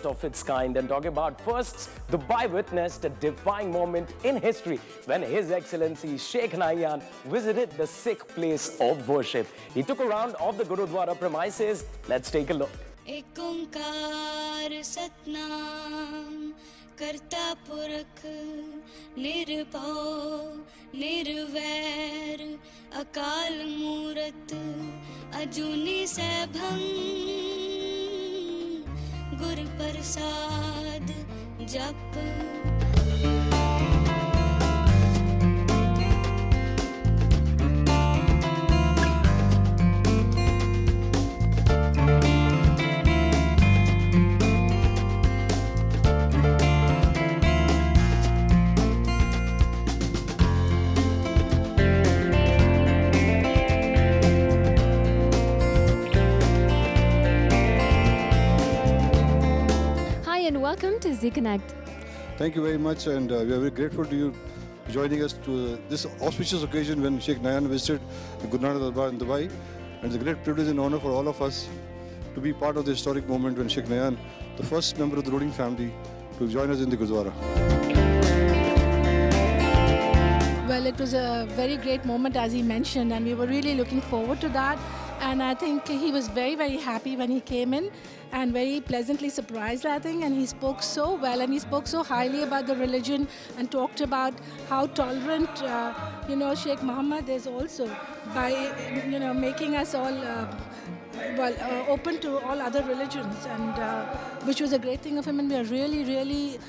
of its kind, and talking about firsts, Dubai witnessed a defining moment in history when His Excellency Sheikh Nahyan visited the Sikh place of worship. He took a round of the Gurudwara premises. Let's take a look. एक ओंकार सतनाम करता पुरख निर्भव निर्वैर अकाल मूरत अजूनी सैभं गुर प्रसाद जप And welcome to Z Connect. Thank you very much, and we are very grateful to you joining us to this auspicious occasion when Sheikh Nahyan visited the Guru Nanak Darbar in Dubai. And it's a great privilege and honor for all of us to be part of the historic moment when Sheikh Nahyan, the first member of the ruling family, to join us in the Gurdwara. Well, it was a very great moment, as he mentioned, and we were really looking forward to that. And I think he was very, very happy when he came in and very pleasantly surprised, I think. And he spoke so well and he spoke so highly about the religion and talked about how tolerant, Sheikh Mohammed is also by, making us all, open to all other religions, and which was a great thing of him. And we are really, really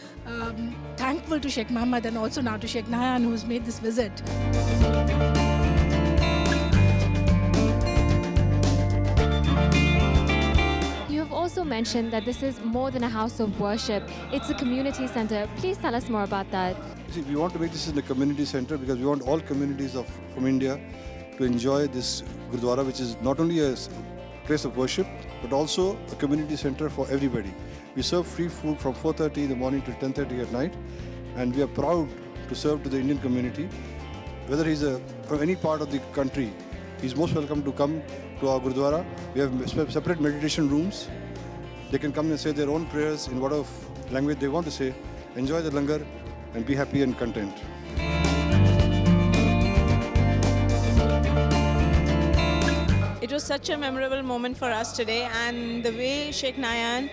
thankful to Sheikh Mohammed and also now to Sheikh Nahyan, who's made this visit. You have also mentioned that this is more than a house of worship. It's a community center. Please tell us more about that. See, we want to make this in a community center because we want all communities from India to enjoy this Gurdwara, which is not only a place of worship, but also a community center for everybody. We serve free food from 4:30 in the morning till 10:30 at night, and we are proud to serve to the Indian community. Whether he's from any part of the country, he's most welcome to come to our Gurdwara. We have separate meditation rooms. They can come and say their own prayers in whatever language they want to say, enjoy the langar, and be happy and content. It was such a memorable moment for us today, and the way Sheikh Nahyan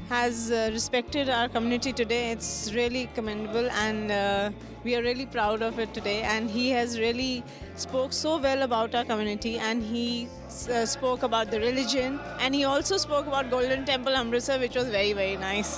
has respected our community today, it's really commendable, and we are really proud of it today. And he has really spoke so well about our community, and he spoke about the religion, and he also spoke about Golden Temple Amritsar, which was very, very nice.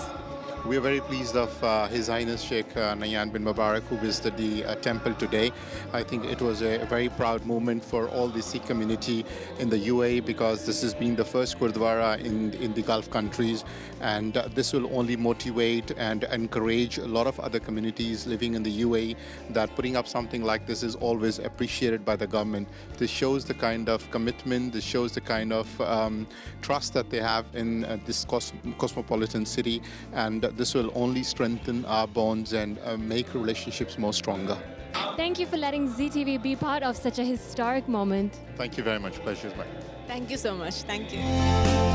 We are very pleased of His Highness Sheikh Nahyan bin Mubarak, who visited the temple today. I think it was a very proud moment for all the Sikh community in the UAE, because this has been the first Gurdwara in the Gulf countries, and this will only motivate and encourage a lot of other communities living in the UAE that putting up something like this is always appreciated by the government. This shows the kind of commitment, this shows the kind of trust that they have in this cosmopolitan city, and this will only strengthen our bonds and make relationships more stronger. Thank you for letting ZTV be part of such a historic moment. Thank you very much. Pleasure is mine. Thank you so much. Thank you.